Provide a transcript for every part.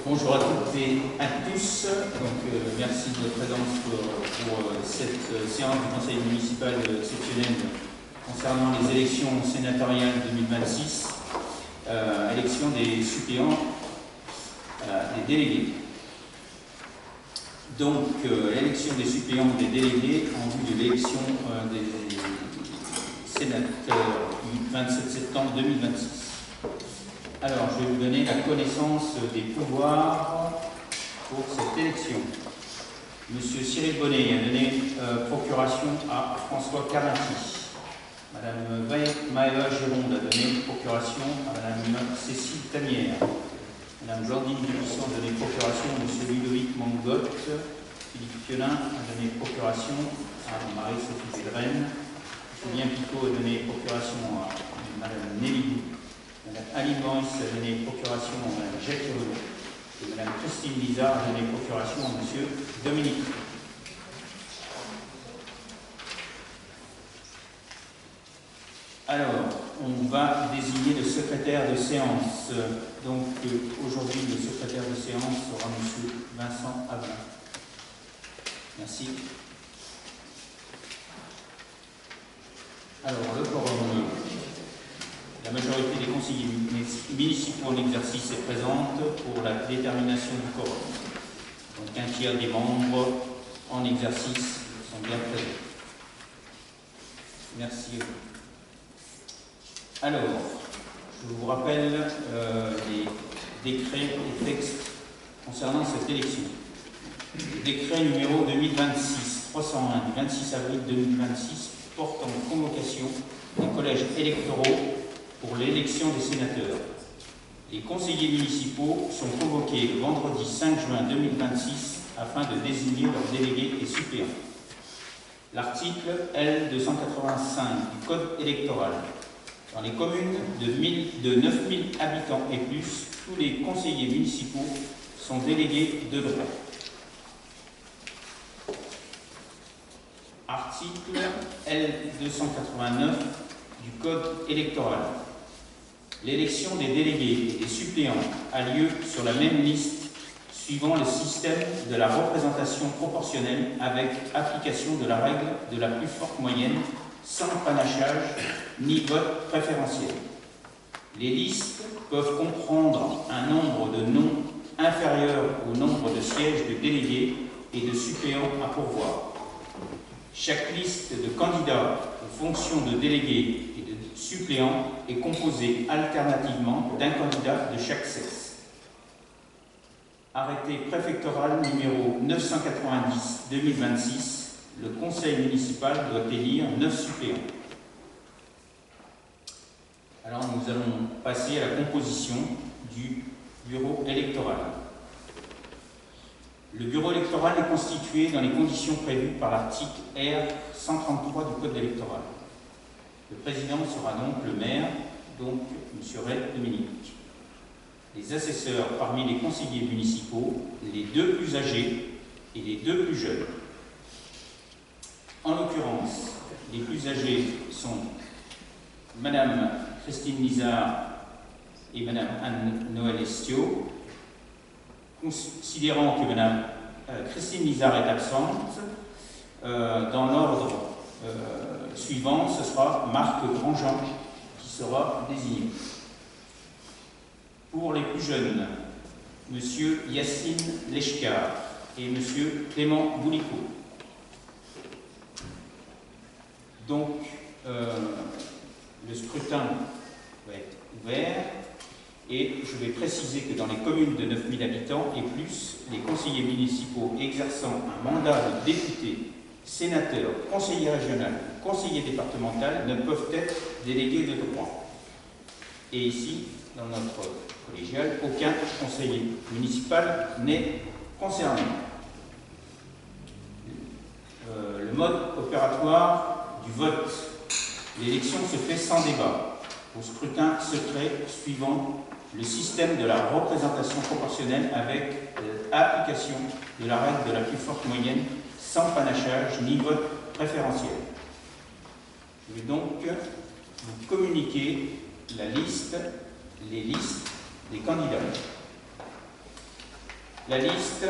Bonjour à toutes et à tous. Merci de votre présence pour cette séance du Conseil municipal exceptionnel concernant les élections sénatoriales 2026, élection des suppléants des délégués. Donc, l'élection des suppléants des délégués en vue de l'élection des sénateurs du 27 septembre 2026. Alors, je vais vous donner la connaissance des pouvoirs pour cette élection. Monsieur Cyril Bonnet a donné procuration à François Carinti. Madame Maëva Géronde a donné procuration à Madame Cécile Tanière. Madame Blandine Dubuisson a donné procuration à Monsieur Ludovic Mangotte. Philippe Pionin a donné procuration à Marie-Sophie Pellerin. Julien Picot a donné procuration à Madame Nelly. Madame Aline Maurice a donné procuration à Madame Jacques Renaud et Madame Christine Lizard a donné procuration à Monsieur Dominique. Alors, on va désigner le secrétaire de séance. Donc, aujourd'hui, le secrétaire de séance sera Monsieur Vincent Avelin. Merci. Alors, le quorum. La majorité des conseillers municipaux en exercice est présente pour la détermination du quorum. Donc un tiers des membres en exercice sont bien présents. Merci. Alors, je vous rappelle les décrets et textes concernant cette élection. Le décret numéro 2026-301 du 26 avril 2026 portant convocation des collèges électoraux pour l'élection des sénateurs. Les conseillers municipaux sont convoqués le vendredi 5 juin 2026 afin de désigner leurs délégués et suppléants. L'article L285 du Code électoral. Dans les communes de 9000 habitants et plus, tous les conseillers municipaux sont délégués de droit. Article L289 du Code électoral. L'élection des délégués et des suppléants a lieu sur la même liste suivant le système de la représentation proportionnelle avec application de la règle de la plus forte moyenne sans panachage ni vote préférentiel. Les listes peuvent comprendre un nombre de noms inférieur au nombre de sièges de délégués et de suppléants à pourvoir. Chaque liste de candidats aux fonctions de délégués et de suppléants est composée alternativement d'un candidat de chaque sexe. Arrêté préfectoral numéro 990-2026, le conseil municipal doit élire 9 suppléants. Alors nous allons passer à la composition du bureau électoral. Le bureau électoral est constitué dans les conditions prévues par l'article R 133 du Code électoral. Le président sera donc le maire, donc M. Ray Dominique. Les assesseurs parmi les conseillers municipaux, les 2 plus âgés et les 2 plus jeunes. En l'occurrence, les plus âgés sont Madame Christine Lizard et Madame Anne-Noël Estiot. Considérant que Mme Christine Lizard est absente, dans l'ordre suivant, ce sera Marc Grandjean qui sera désigné. Pour les plus jeunes, M. Yacine Lechkar et M. Clément Boulico. Donc, le scrutin va être ouvert. Et je vais préciser que dans les communes de 9000 habitants et plus, les conseillers municipaux exerçant un mandat de député, sénateur, conseiller régional ou conseiller départemental ne peuvent être délégués de droit. Et ici, dans notre collégial, aucun conseiller municipal n'est concerné. Le mode opératoire du vote. L'élection se fait sans débat, au scrutin secret suivant le système de la représentation proportionnelle avec application de la règle de la plus forte moyenne sans panachage ni vote préférentiel. Je vais donc vous communiquer la liste, les listes des candidats. La liste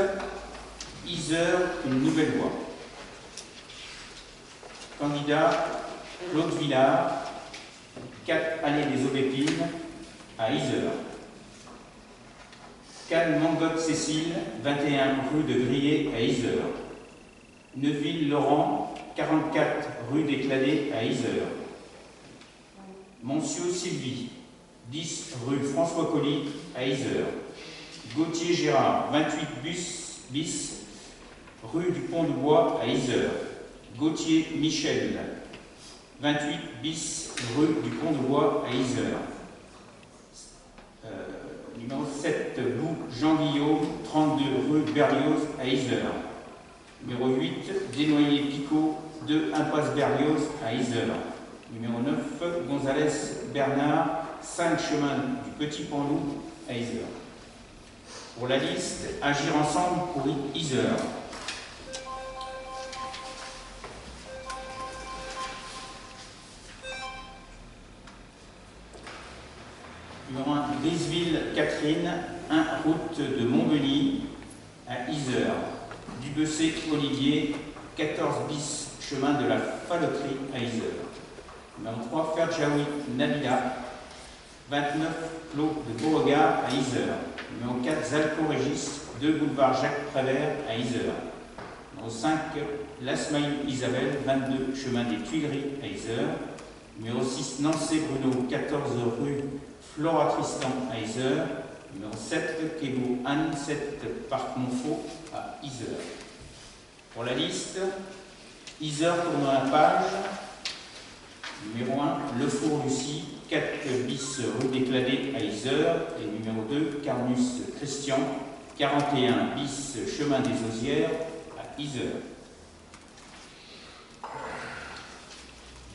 Yzeure, une nouvelle voie. Candidat Claude Villard, 4 allées des Aubépines à Yzeure. Cannes Mangotte Cécile, 21 rue de Grier à Yzeure. Neuville-Laurent, 44 rue des Cladets à Yzeure. Moncieux Sylvie, 10 rue François Colly à Yzeure. Gauthier Gérard, 28 bis rue du Pont-de-Bois à Yzeure. Gauthier Michel, 28 bis rue du Pont-de-Bois à Yzeure. Numéro 7, Lou Jean-Guillaume, 32 rue Berlioz à Yzeure. Numéro 8, Desnoyers Picot, 2 impasse Berlioz à Yzeure. Numéro 9, Gonzalez Bernard, 5 chemin du Petit Pont-Loup à Yzeure. Pour la liste, Agir ensemble pour Yzeure. Numéro 1, Briseville Catherine, 1 route de Montbeny à Yzeure. Dubessé Olivier, 14 bis chemin de la Falloterie à Yzeure. Numéro 3, Ferjaoui Nabila, 29 clos de Beauregard à Yzeure. Numéro 4, Zalco Régis, 2 boulevard Jacques Prévert à Yzeure. Numéro 5, Lasmaïl Isabelle, 22 chemin des Tuileries à Yzeure. Numéro 6, Nancé Bruno, 14 rue Flora Tristan à Yzeure. Numéro 7, Kébo Anne, 7 Parc Montfort à Yzeure. Pour la liste, Yzeure tournant la page. Numéro 1, Le Four Lucie, 4 bis rue des Cladets à Yzeure. Et numéro 2, Carnus Christian, 41 bis chemin des Osières à Yzeure.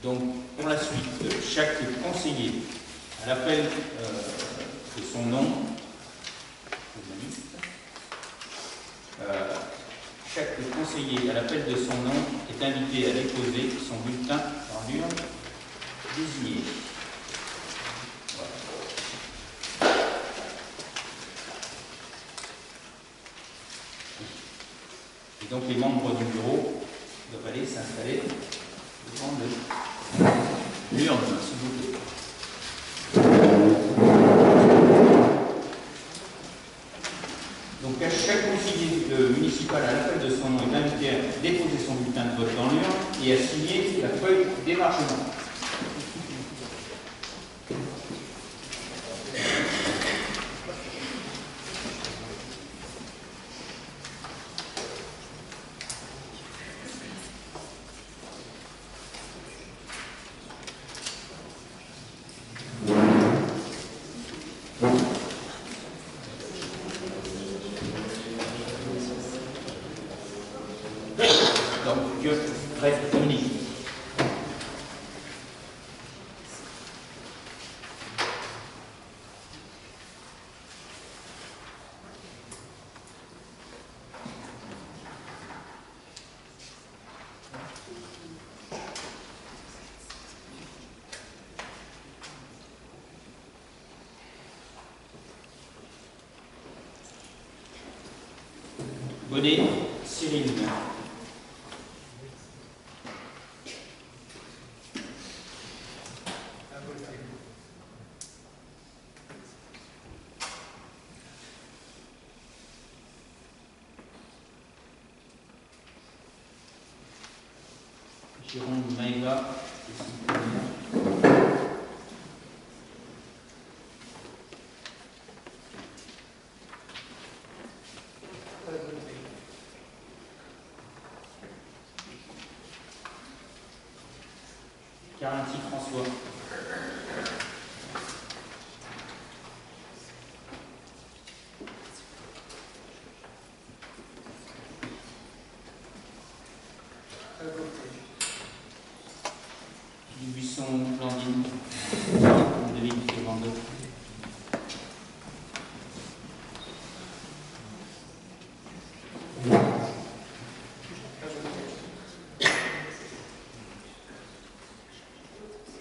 Donc, pour la suite, chaque conseiller, à l'appel de son nom, chaque conseiller, à l'appel de son nom, est invité à déposer son bulletin dans l'urne désignée. Voilà. Et donc, les membres du bureau doivent aller s'installer devant l'urne, s'il vous plaît. Donc, chaque conseiller municipal à l'appel de son nom est invité à déposer son bulletin de vote dans l'urne et à signer la feuille d'émargement. Bonnet, Cyril. Jérôme Maïva. Carinti François. Dubuisson Blandine. David Fernando.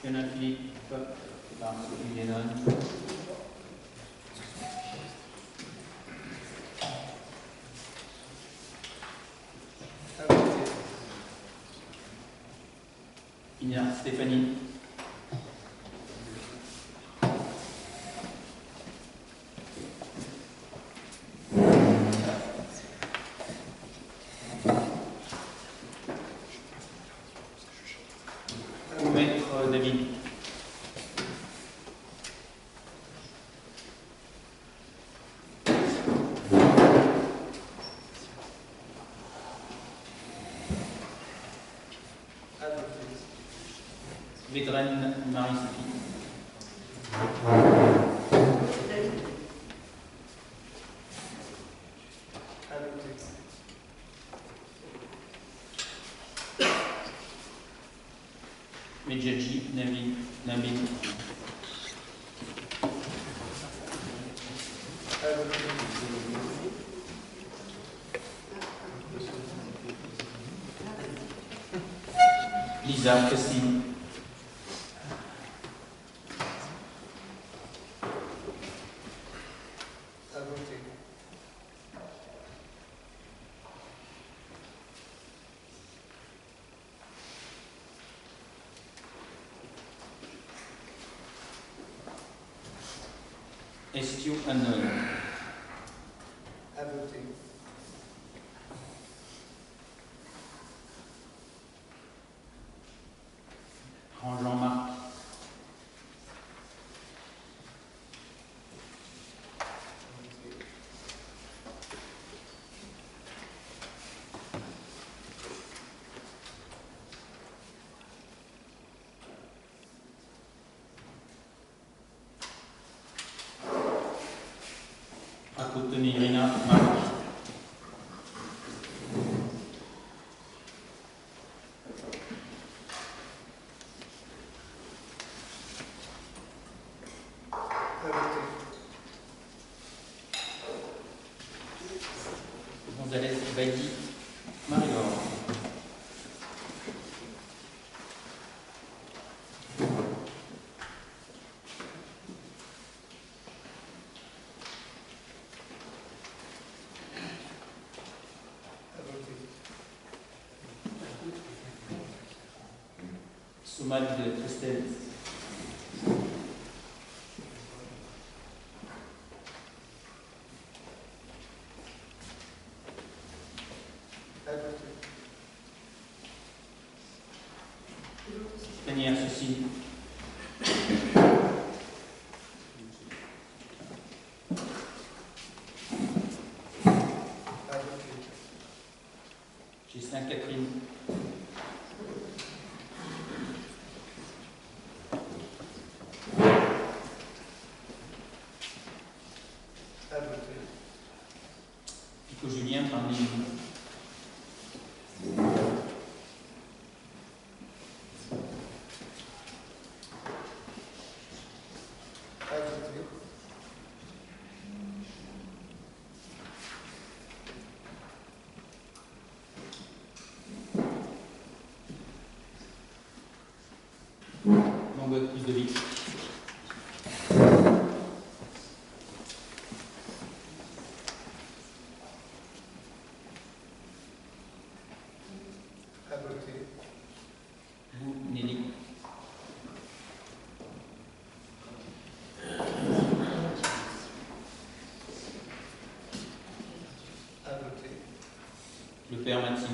Philippe, Sophie Guénon. Lisa, Christine. Estiu unknown. Grand Jean-Marc. Akutoni Irina, Marc. Gonzalez, Bailly, Marie-Laure. Somal de Christelle. Tania, Cécile. Gislain, Catherine. Pico Julien, Pandine. Longue plus de vie. Vous, Nelly. Le père Maxime.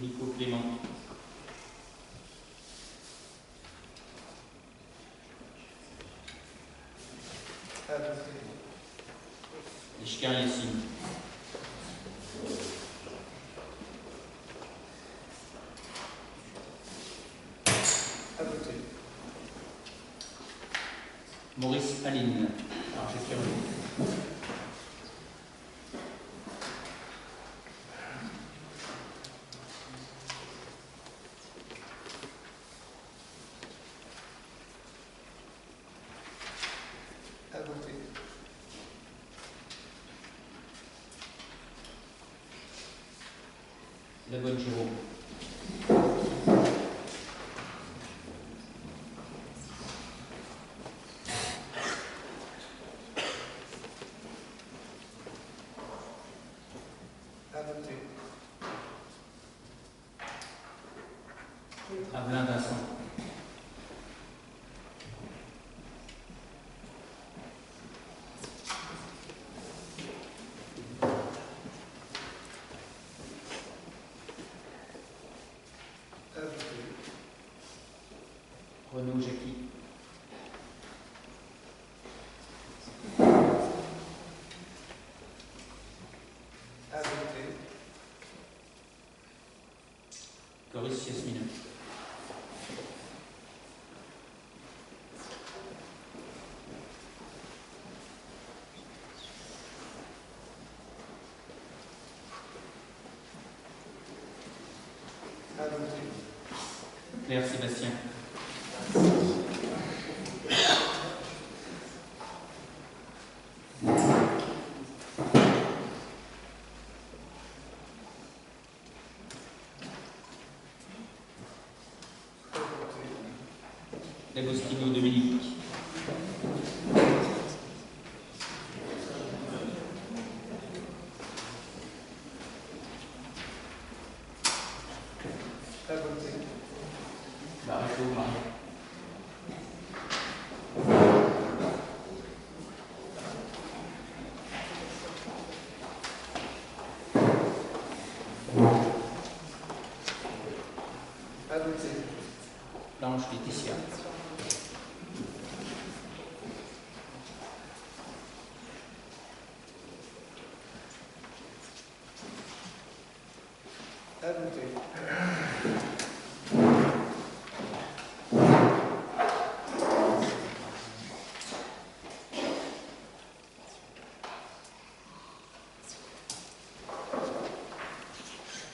Nico Clément. Ishkar Yassine. Maurice Aline. Alors, j'espère que... La bonne Jérôme. Avelin Vincent. Renaud Jacqui. Coris Yasmina. Claire Sébastien. D'Agostino Dominique. Barreto Marie. Blanche Laetitia.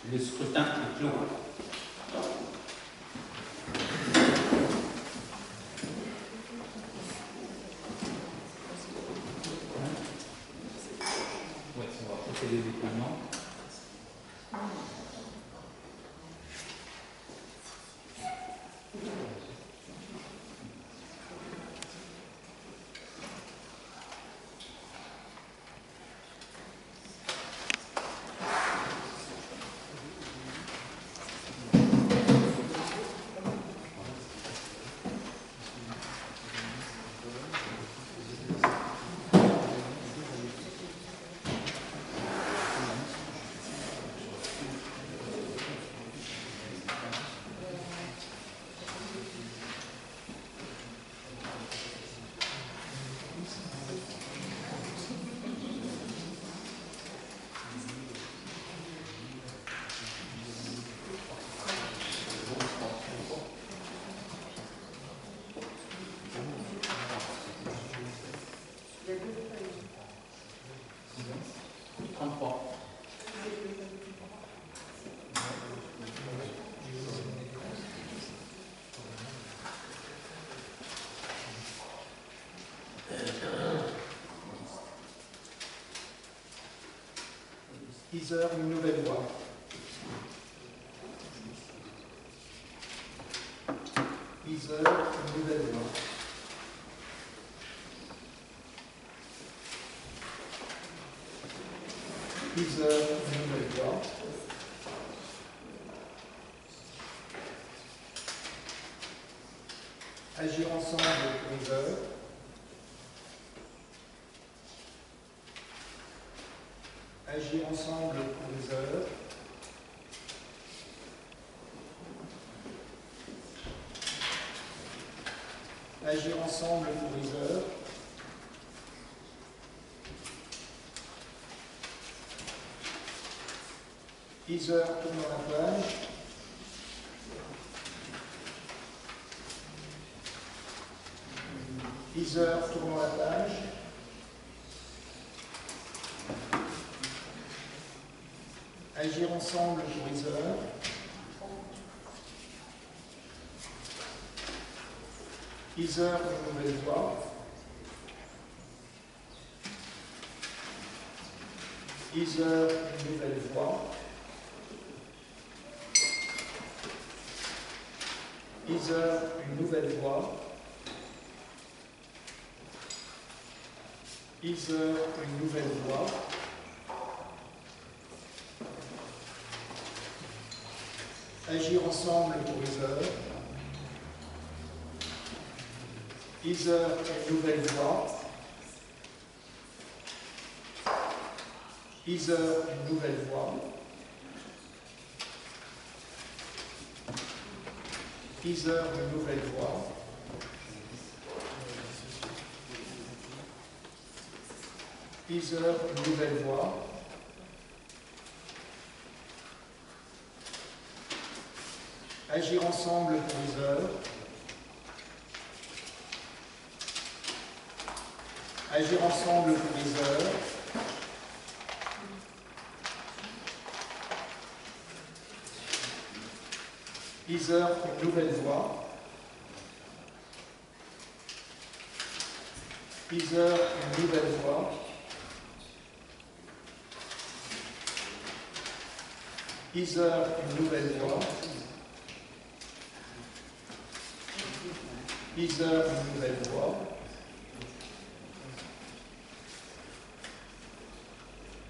Le scrutin est clos. Oui, on va procéder au dépouillement. Heures, une nouvelle voix. Heures, une nouvelle voix. Heures, une nouvelle voix. Agir ensemble pour Heures. Agir ensemble pour les heures. Agir ensemble pour les heures. Heures, tournant la page. Heures, tournant la page. Agir ensemble pour les heures. Heures, une nouvelle voix. Heures, une nouvelle voix. Heures, une nouvelle voix. Heures, une nouvelle voix. Agir ensemble pour les heures. Heures, une nouvelle voix. Heures, une nouvelle voix. Heures, une nouvelle voix. Heures, une nouvelle voix. Agir ensemble pour les heures. Agir ensemble pour les heures. Iser, une nouvelle voix. Iser, une nouvelle voix. Iser, une nouvelle voix. Iser, une nouvelle voix.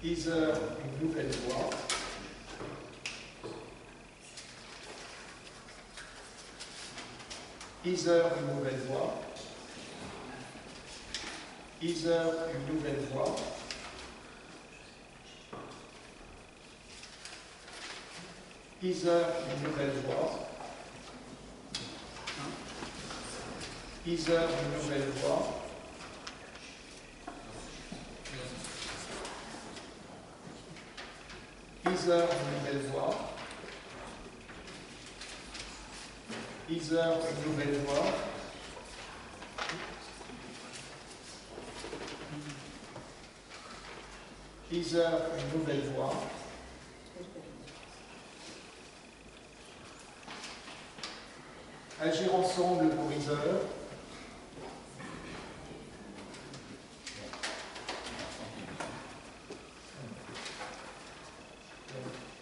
Iser, une nouvelle voix. Iser, une nouvelle voix. Iser, une nouvelle voix. Iser, une nouvelle voix. Iser, une nouvelle voix. Iser, une nouvelle voix. Iser, une nouvelle voix. Iser, une nouvelle voix. Agir ensemble pour Iser.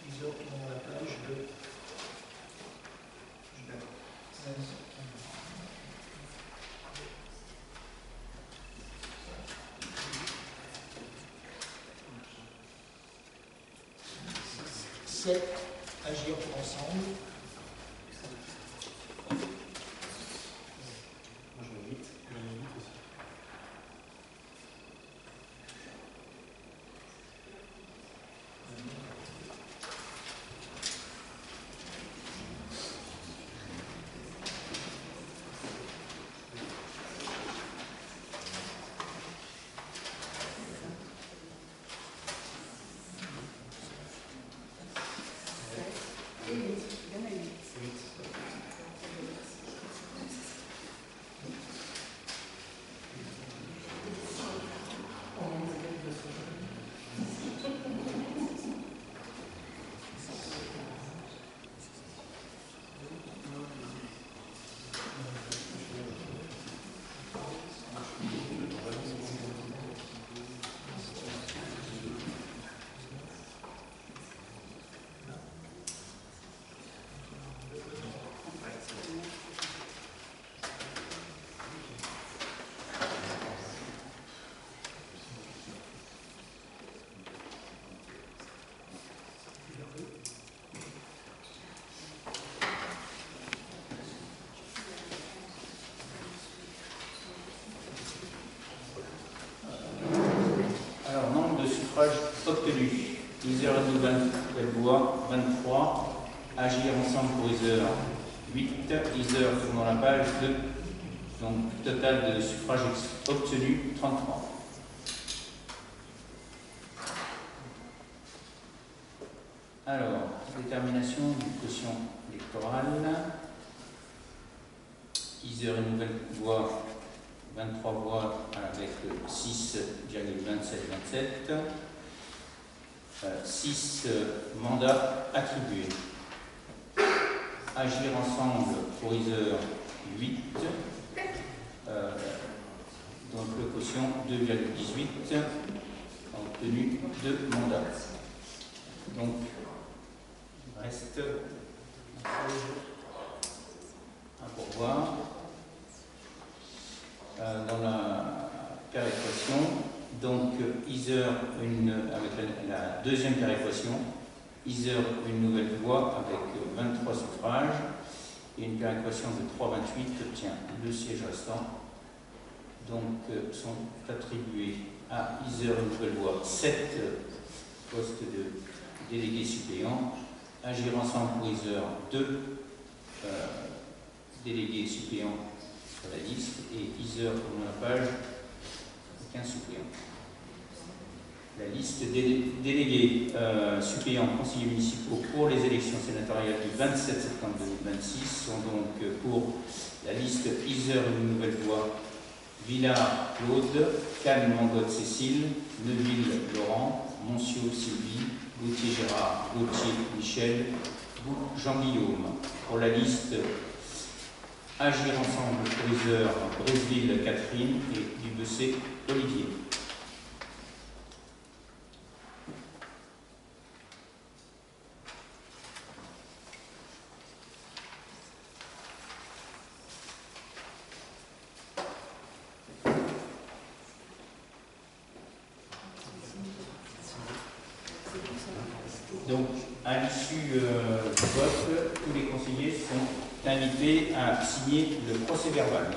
Iser, tournons la page de 7, agir ensemble. Obtenu. Iser et nouvelle voix 23. Agir ensemble pour Iser 8. Iser dans la page 2. Donc total de suffrages obtenus 33. Alors, détermination du quotient électoral. Iser et nouvelle voix 23 voix avec 6,2727. 6 mandats attribués. Agir ensemble pour Iser 8. Donc le quotient 2,18 a obtenu 2 mandats. Donc il reste un pourvoir. Dans la péréquation, donc Iser avec la deuxième péréquation, Iser une nouvelle voix avec 23 suffrages et une péréquation de 3,28 obtient le siège restant. Donc sont attribués à Iser une nouvelle voix 7 postes de délégués suppléants. Agir ensemble pour Iser 2 délégués suppléants sur la liste et Iser pour la page 15 suppléants. La liste des délégués suppléants conseillers municipaux pour les élections sénatoriales du 27 septembre 2026 sont donc pour la liste Iser une nouvelle voix Villard Claude, Cannes Mangotte Cécile, Neuville Laurent, Moncio Sylvie, Gauthier Gérard, Gauthier Michel, Jean-Guillaume. Pour la liste Agir ensemble, Briseur, Brésil, Catherine et Dubessé, Olivier. Donc, à l'issue du vote, tous les conseillers sont invités à signer le procès-verbal.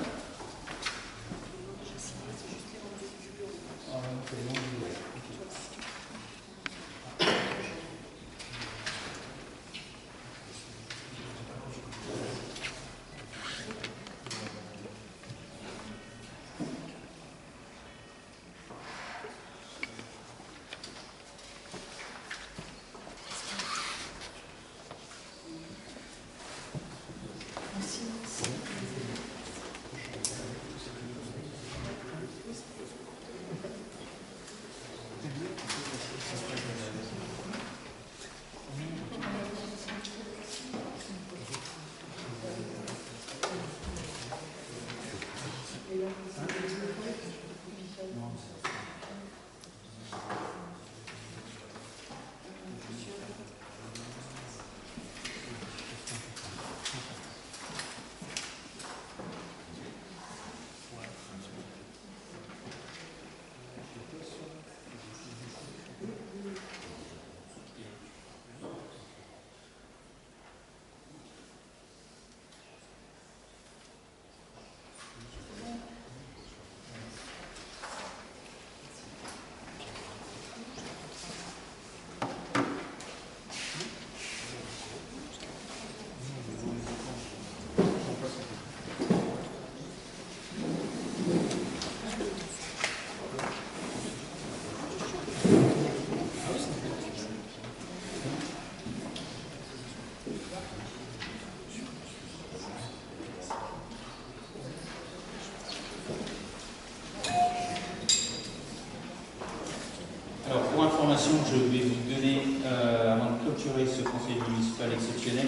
Je vais vous donner, avant de clôturer ce conseil municipal exceptionnel,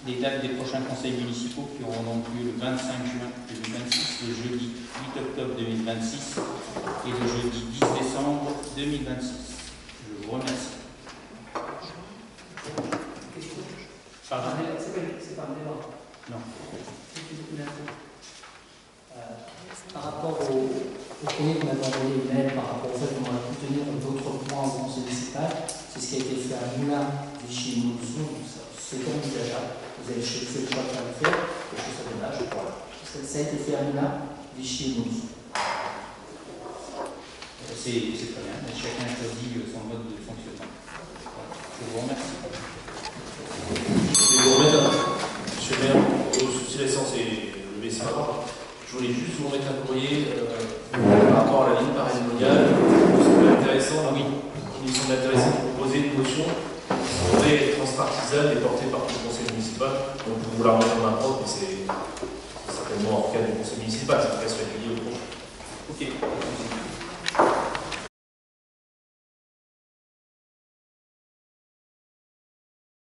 les dates des prochains conseils municipaux qui auront donc lieu le 25 juin 2026, le jeudi 8 octobre 2026 et le jeudi 10 décembre 2026. Je vous remercie. Pardon ? C'est pas un débat. Non. Par rapport au premier qu'on avait envoyé une mail par rapport au fait qu'on aurait pu tenir d'autres points au conseil municipal, c'est ce qui a été fait à Moulins, Vichy et Montsou, c'est envisageable. Vous avez fait le choix de le faire, et je trouve ça dommage. Voilà. Ça a été fait à Moulins, Vichy et Montsou. C'est très bien, mais chacun choisit son mode de fonctionnement. Je vous remercie. Je vais vous remettre monsieur le maire, au souci l'essence et le message. Je voulais juste vous remettre un courrier par rapport à la ligne parallèle qui semble intéressant, qui nous semble intéressant de proposer une motion qui pourrait être transpartisane et portée par tout le conseil municipal. Donc vous la remettre en main propre, mais c'est certainement en cas du conseil municipal, c'est presque lié au projet. Ok.